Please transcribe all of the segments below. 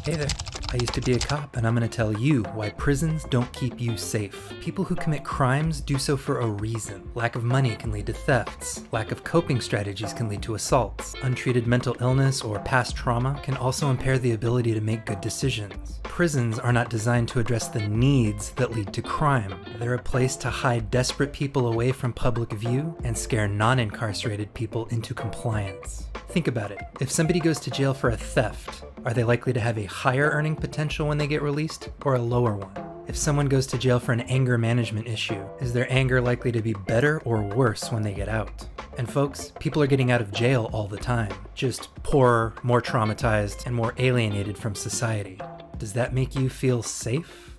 Hey there. I used to be a cop, and I'm going to tell you why prisons don't keep you safe. People who commit crimes do so for a reason. Lack of money can lead to thefts. Lack of coping strategies can lead to assaults. Untreated mental illness or past trauma can also impair the ability to make good decisions. Prisons are not designed to address the needs that lead to crime. They're a place to hide desperate people away from public view and scare non-incarcerated people into compliance. Think about it. If somebody goes to jail for a theft, are they likely to have a higher earning potential when they get released, or a lower one? If someone goes to jail for an anger management issue, is their anger likely to be better or worse when they get out? And folks, people are getting out of jail all the time, just poorer, more traumatized, and more alienated from society. Does that make you feel safe?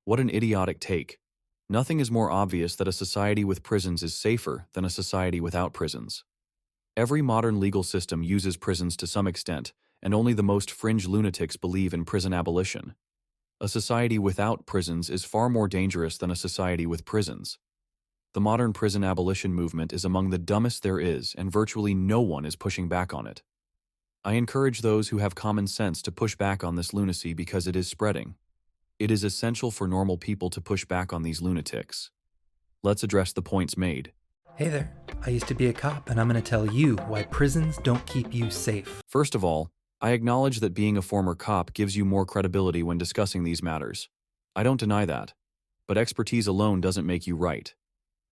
What an idiotic take. Nothing is more obvious that a society with prisons is safer than a society without prisons. Every modern legal system uses prisons to some extent, and only the most fringe lunatics believe in prison abolition. A society without prisons is far more dangerous than a society with prisons. The modern prison abolition movement is among the dumbest there is, and virtually no one is pushing back on it. I encourage those who have common sense to push back on this lunacy because it is spreading. It is essential for normal people to push back on these lunatics. Let's address the points made. Hey there. I used to be a cop, and I'm going to tell you why prisons don't keep you safe. First of all, I acknowledge that being a former cop gives you more credibility when discussing these matters. I don't deny that. But expertise alone doesn't make you right.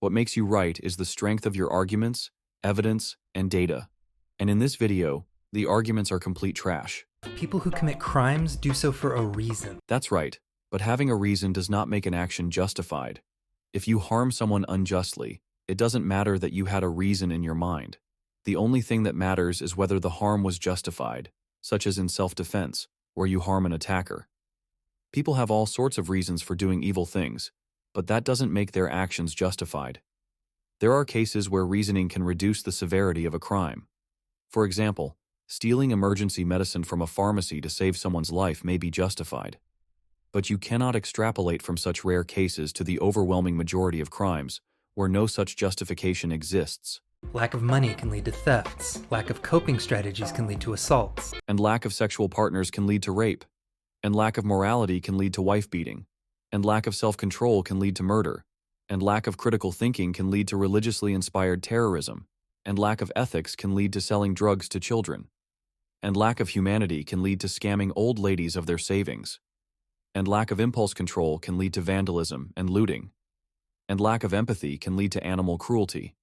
What makes you right is the strength of your arguments, evidence, and data. And in this video, the arguments are complete trash. People who commit crimes do so for a reason. That's right, but having a reason does not make an action justified. If you harm someone unjustly, it doesn't matter that you had a reason in your mind. The only thing that matters is whether the harm was justified, such as in self-defense, where you harm an attacker. People have all sorts of reasons for doing evil things, but that doesn't make their actions justified. There are cases where reasoning can reduce the severity of a crime. For example, stealing emergency medicine from a pharmacy to save someone's life may be justified. But you cannot extrapolate from such rare cases to the overwhelming majority of crimes, where no such justification exists. Lack of money can lead to thefts. Lack of coping strategies can lead to assaults. And lack of sexual partners can lead to rape. And lack of morality can lead to wife beating. And lack of self-control can lead to murder. And lack of critical thinking can lead to religiously inspired terrorism. And lack of ethics can lead to selling drugs to children. And lack of humanity can lead to scamming old ladies of their savings. And lack of impulse control can lead to vandalism and looting. And lack of empathy can lead to animal cruelty.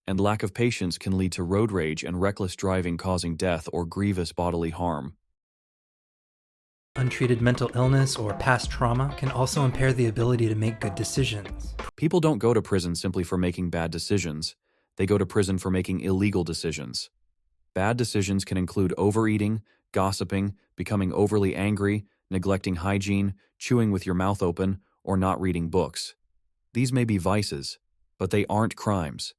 And lack of patience can lead to road rage and reckless driving causing death or grievous bodily harm. Untreated mental illness or past trauma can also impair the ability to make good decisions. People don't go to prison simply for making bad decisions. They go to prison for making illegal decisions. Bad decisions can include overeating, gossiping, becoming overly angry, neglecting hygiene, chewing with your mouth open, or not reading books. These may be vices, but they aren't crimes.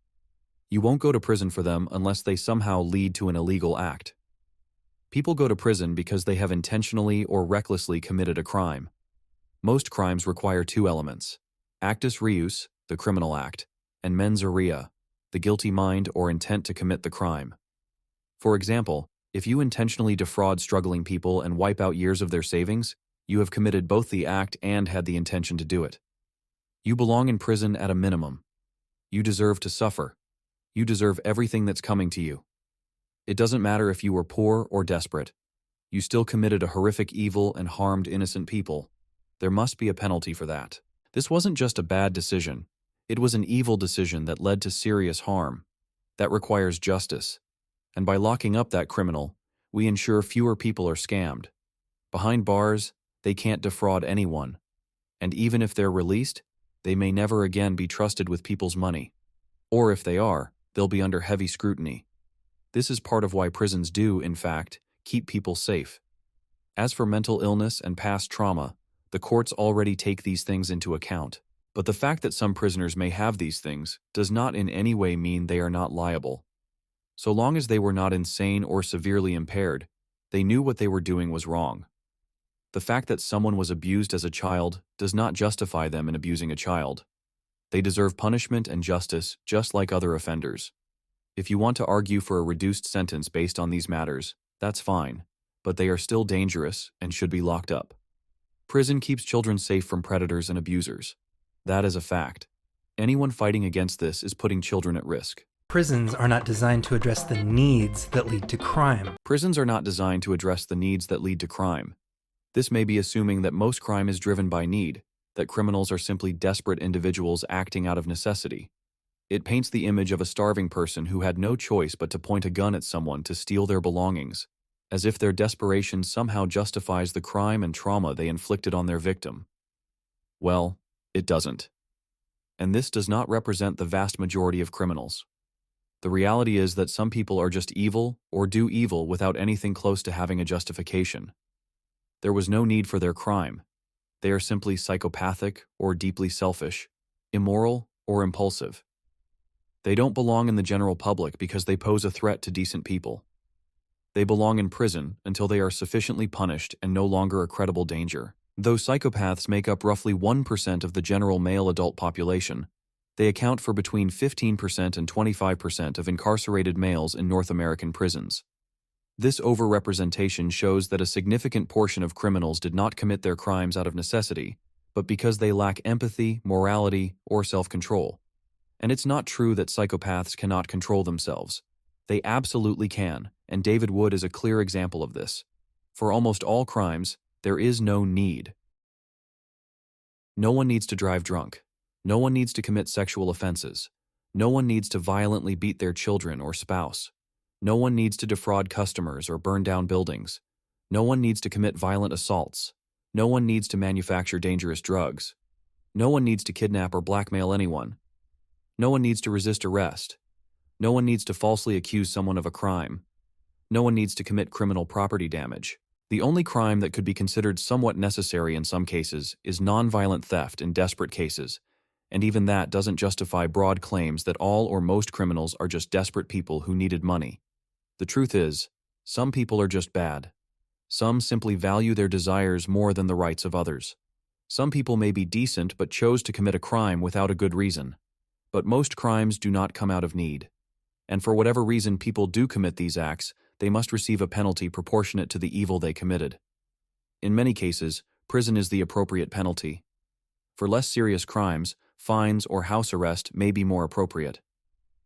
You won't go to prison for them unless they somehow lead to an illegal act. People go to prison because they have intentionally or recklessly committed a crime. Most crimes require two elements: actus reus, the criminal act, and mens rea, the guilty mind or intent to commit the crime. For example, if you intentionally defraud struggling people and wipe out years of their savings, you have committed both the act and had the intention to do it. You belong in prison at a minimum. You deserve to suffer. You deserve everything that's coming to you. It doesn't matter if you were poor or desperate. You still committed a horrific evil and harmed innocent people. There must be a penalty for that. This wasn't just a bad decision. It was an evil decision that led to serious harm. That requires justice. And by locking up that criminal, we ensure fewer people are scammed. Behind bars, they can't defraud anyone. And even if they're released, they may never again be trusted with people's money. Or if they are, they'll be under heavy scrutiny. This is part of why prisons do, in fact, keep people safe. As for mental illness and past trauma, the courts already take these things into account. But the fact that some prisoners may have these things does not in any way mean they are not liable. So long as they were not insane or severely impaired, they knew what they were doing was wrong. The fact that someone was abused as a child does not justify them in abusing a child. They deserve punishment and justice just like other offenders. If you want to argue for a reduced sentence based on these matters, that's fine. but they are still dangerous and should be locked up. Prison keeps children safe from predators and abusers. That is a fact. Anyone fighting against this is putting children at risk. Prisons are not designed to address the needs that lead to crime. Prisons are not designed to address the needs that lead to crime. This may be assuming that most crime is driven by need, that criminals are simply desperate individuals acting out of necessity. It paints the image of a starving person who had no choice but to point a gun at someone to steal their belongings, as if their desperation somehow justifies the crime and trauma they inflicted on their victim. Well, it doesn't. And this does not represent the vast majority of criminals. The reality is that some people are just evil or do evil without anything close to having a justification. There was no need for their crime. They are simply psychopathic or deeply selfish, immoral or impulsive. They don't belong in the general public because they pose a threat to decent people. They belong in prison until they are sufficiently punished and no longer a credible danger. Though psychopaths make up roughly 1% of the general male adult population, they account for between 15% and 25% of incarcerated males in North American prisons. This overrepresentation shows that a significant portion of criminals did not commit their crimes out of necessity, but because they lack empathy, morality, or self-control. And it's not true that psychopaths cannot control themselves. They absolutely can, and David Wood is a clear example of this. For almost all crimes, there is no need. No one needs to drive drunk. No one needs to commit sexual offenses. No one needs to violently beat their children or spouse. No one needs to defraud customers or burn down buildings. No one needs to commit violent assaults. No one needs to manufacture dangerous drugs. No one needs to kidnap or blackmail anyone. No one needs to resist arrest. No one needs to falsely accuse someone of a crime. No one needs to commit criminal property damage. The only crime that could be considered somewhat necessary in some cases is nonviolent theft in desperate cases, and even that doesn't justify broad claims that all or most criminals are just desperate people who needed money. The truth is, some people are just bad. Some simply value their desires more than the rights of others. Some people may be decent but chose to commit a crime without a good reason. But most crimes do not come out of need. And for whatever reason people do commit these acts, they must receive a penalty proportionate to the evil they committed. In many cases, prison is the appropriate penalty. For less serious crimes, fines or house arrest may be more appropriate.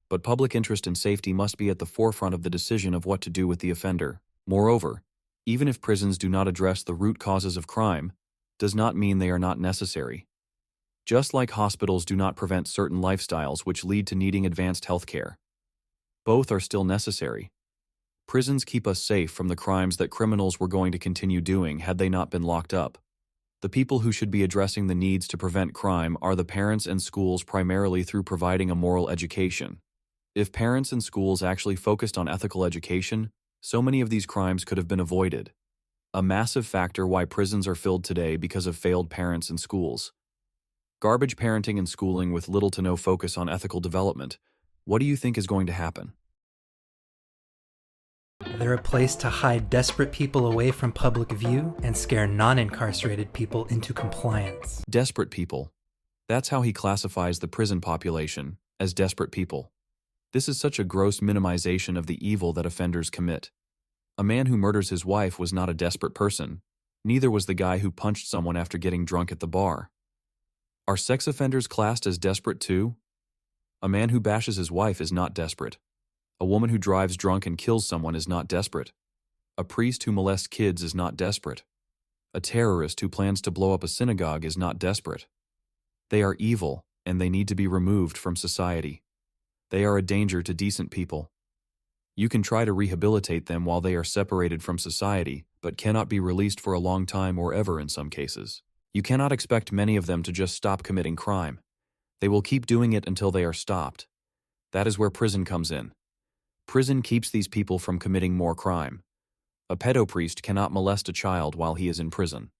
But public interest and safety must be at the forefront of the decision of what to do with the offender. Moreover, even if prisons do not address the root causes of crime, does not mean they are not necessary. Just like hospitals do not prevent certain lifestyles which lead to needing advanced health care. Both are still necessary. Prisons keep us safe from the crimes that criminals were going to continue doing had they not been locked up. The people who should be addressing the needs to prevent crime are the parents and schools, primarily through providing a moral education. If parents and schools actually focused on ethical education, so many of these crimes could have been avoided. A massive factor why prisons are filled today because of failed parents and schools. Garbage parenting and schooling with little to no focus on ethical development. What do you think is going to happen? They're a place to hide desperate people away from public view and scare non-incarcerated people into compliance. Desperate people. That's how he classifies the prison population, as desperate people. This is such a gross minimization of the evil that offenders commit. A man who murders his wife was not a desperate person. Neither was the guy who punched someone after getting drunk at the bar. Are sex offenders classed as desperate too? A man who bashes his wife is not desperate. A woman who drives drunk and kills someone is not desperate. A priest who molests kids is not desperate. A terrorist who plans to blow up a synagogue is not desperate. They are evil, and they need to be removed from society. They are a danger to decent people. You can try to rehabilitate them while they are separated from society, but cannot be released for a long time or ever in some cases. You cannot expect many of them to just stop committing crime. They will keep doing it until they are stopped. That is where prison comes in. Prison keeps these people from committing more crime. A pedopriest cannot molest a child while he is in prison.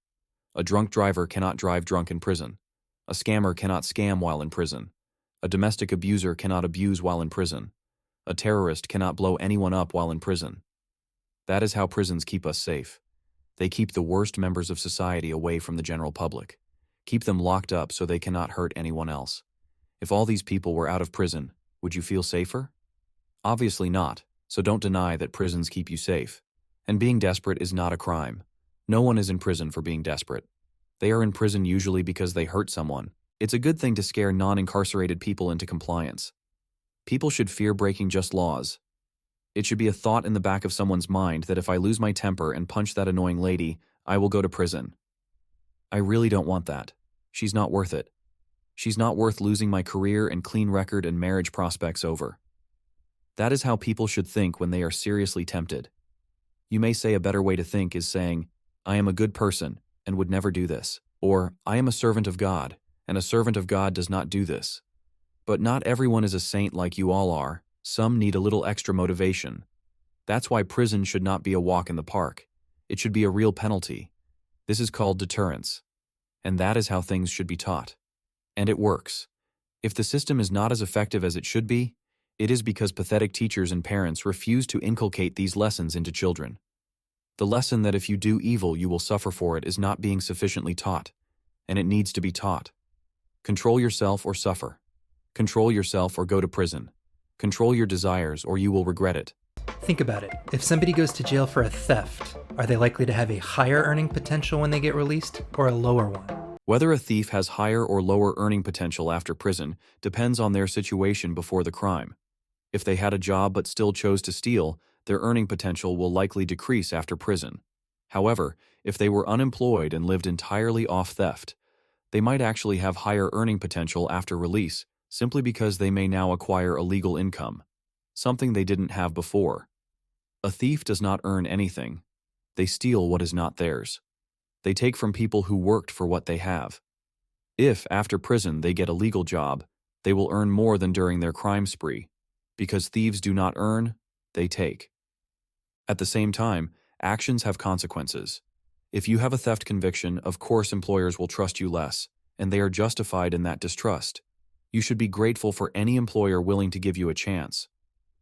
A drunk driver cannot drive drunk in prison. A scammer cannot scam while in prison. A domestic abuser cannot abuse while in prison. A terrorist cannot blow anyone up while in prison. That is how prisons keep us safe. They keep the worst members of society away from the general public. Keep them locked up so they cannot hurt anyone else. If all these people were out of prison, would you feel safer? Obviously not, so don't deny that prisons keep you safe. And being desperate is not a crime. No one is in prison for being desperate. They are in prison usually because they hurt someone. It's a good thing to scare non-incarcerated people into compliance. People should fear breaking just laws. It should be a thought in the back of someone's mind that if I lose my temper and punch that annoying lady, I will go to prison. I really don't want that. She's not worth it. She's not worth losing my career and clean record and marriage prospects over. That is how people should think when they are seriously tempted. You may say a better way to think is saying, I am a good person and would never do this. Or, I am a servant of God, and a servant of God does not do this. But not everyone is a saint like you all are. Some need a little extra motivation. That's why prison should not be a walk in the park. It should be a real penalty. This is called deterrence. And that is how things should be taught. And it works. If the system is not as effective as it should be, it is because pathetic teachers and parents refuse to inculcate these lessons into children. The lesson that if you do evil you will suffer for it is not being sufficiently taught, and it needs to be taught. Control yourself or suffer. Control yourself or go to prison. Control your desires or you will regret it. Think about it. If somebody goes to jail for a theft, are they likely to have a higher earning potential when they get released, or a lower one? Whether a thief has higher or lower earning potential after prison depends on their situation before the crime. If they had a job but still chose to steal, their earning potential will likely decrease after prison. However, if they were unemployed and lived entirely off theft, they might actually have higher earning potential after release, simply because they may now acquire a legal income, something they didn't have before. A thief does not earn anything. They steal what is not theirs. They take from people who worked for what they have. If, after prison, they get a legal job, they will earn more than during their crime spree. Because thieves do not earn, they take. At the same time, actions have consequences. If you have a theft conviction, of course employers will trust you less, and they are justified in that distrust. You should be grateful for any employer willing to give you a chance.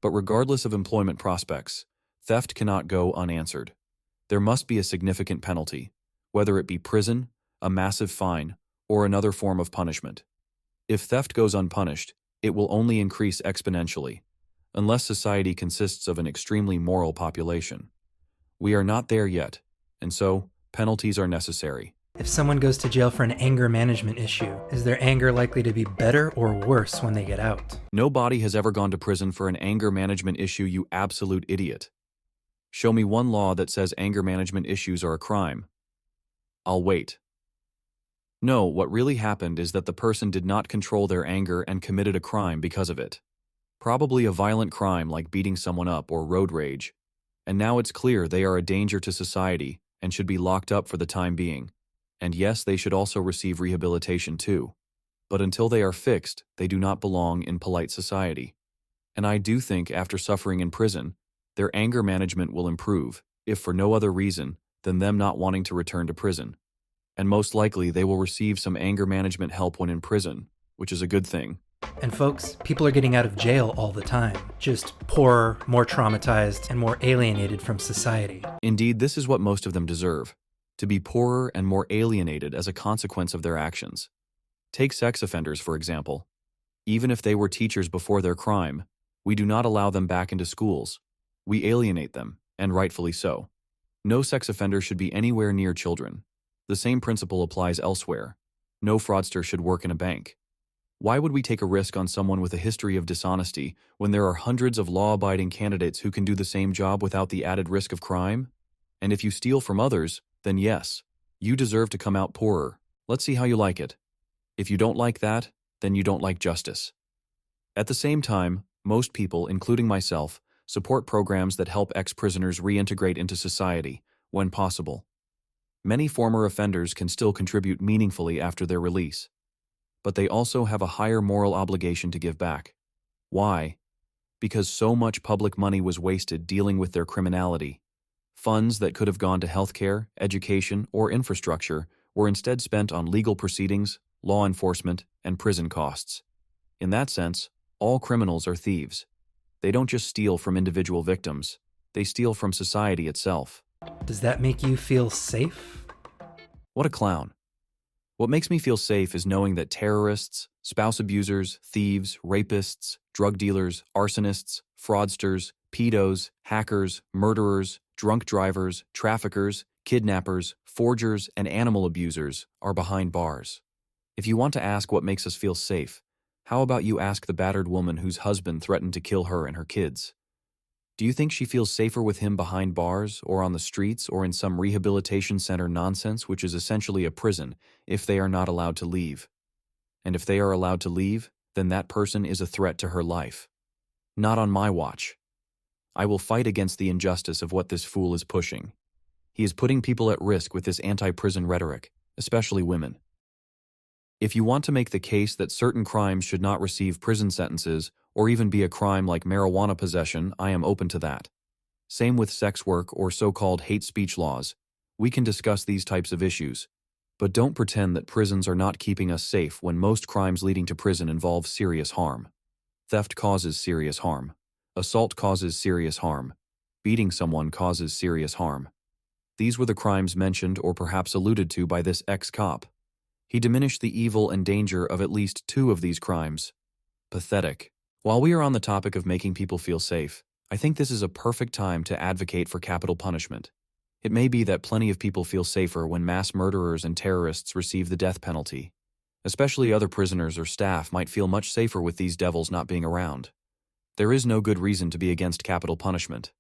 But regardless of employment prospects, theft cannot go unanswered. There must be a significant penalty, whether it be prison, a massive fine, or another form of punishment. If theft goes unpunished, it will only increase exponentially, unless society consists of an extremely moral population. We are not there yet, and so penalties are necessary. If someone goes to jail for an anger management issue, is their anger likely to be better or worse when they get out? Nobody has ever gone to prison for an anger management issue, you absolute idiot. Show me one law that says anger management issues are a crime. I'll wait. No, what really happened is that the person did not control their anger and committed a crime because of it. Probably a violent crime like beating someone up or road rage. And now it's clear they are a danger to society and should be locked up for the time being. And yes, they should also receive rehabilitation too. But until they are fixed, they do not belong in polite society. And I do think after suffering in prison, their anger management will improve, if for no other reason than them not wanting to return to prison. And most likely they will receive some anger management help when in prison, which is a good thing. And folks, people are getting out of jail all the time, just poorer, more traumatized, and more alienated from society. Indeed, this is what most of them deserve, to be poorer and more alienated as a consequence of their actions. Take sex offenders, for example. Even if they were teachers before their crime, we do not allow them back into schools. We alienate them, and rightfully so. No sex offender should be anywhere near children. The same principle applies elsewhere. No fraudster should work in a bank. Why would we take a risk on someone with a history of dishonesty when there are hundreds of law-abiding candidates who can do the same job without the added risk of crime? And if you steal from others, then yes, you deserve to come out poorer. Let's see how you like it. If you don't like that, then you don't like justice. At the same time, most people, including myself, support programs that help ex-prisoners reintegrate into society, when possible. Many former offenders can still contribute meaningfully after their release. But they also have a higher moral obligation to give back. Why? Because so much public money was wasted dealing with their criminality. Funds that could have gone to healthcare, education, or infrastructure were instead spent on legal proceedings, law enforcement, and prison costs. In that sense, all criminals are thieves. They don't just steal from individual victims, they steal from society itself. Does that make you feel safe? What a clown. What makes me feel safe is knowing that terrorists, spouse abusers, thieves, rapists, drug dealers, arsonists, fraudsters, Pedos, hackers, murderers, drunk drivers, traffickers, kidnappers, forgers, and animal abusers are behind bars. If you want to ask what makes us feel safe, how about you ask the battered woman whose husband threatened to kill her and her kids? Do you think she feels safer with him behind bars, or on the streets, or in some rehabilitation center nonsense, which is essentially a prison, if they are not allowed to leave? And if they are allowed to leave, then that person is a threat to her life. Not on my watch. I will fight against the injustice of what this fool is pushing. He is putting people at risk with this anti-prison rhetoric, especially women. If you want to make the case that certain crimes should not receive prison sentences, or even be a crime like marijuana possession, I am open to that. Same with sex work or so-called hate speech laws. We can discuss these types of issues. But don't pretend that prisons are not keeping us safe when most crimes leading to prison involve serious harm. Theft causes serious harm. Assault causes serious harm. Beating someone causes serious harm. These were the crimes mentioned or perhaps alluded to by this ex-cop. He diminished the evil and danger of at least 2 of these crimes. Pathetic. While we are on the topic of making people feel safe, I think this is a perfect time to advocate for capital punishment. It may be that plenty of people feel safer when mass murderers and terrorists receive the death penalty. Especially other prisoners or staff might feel much safer with these devils not being around. There is no good reason to be against capital punishment.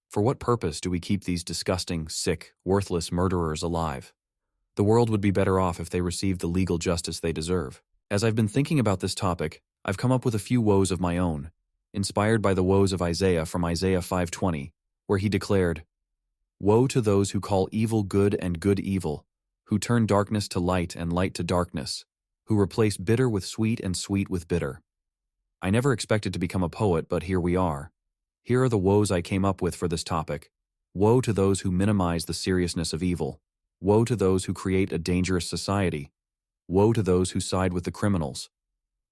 For what purpose do we keep these disgusting, sick, worthless murderers alive? The world would be better off if they received the legal justice they deserve. As I've been thinking about this topic, I've come up with a few woes of my own, inspired by the woes of Isaiah from Isaiah 5:20, where he declared, "Woe to those who call evil good and good evil, who turn darkness to light and light to darkness, who replace bitter with sweet and sweet with bitter." I never expected to become a poet, but here we are. Here are the woes I came up with for this topic. Woe to those who minimize the seriousness of evil. Woe to those who create a dangerous society. Woe to those who side with the criminals.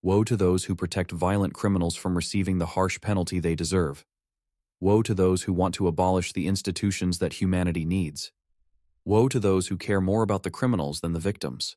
Woe to those who protect violent criminals from receiving the harsh penalty they deserve. Woe to those who want to abolish the institutions that humanity needs. Woe to those who care more about the criminals than the victims.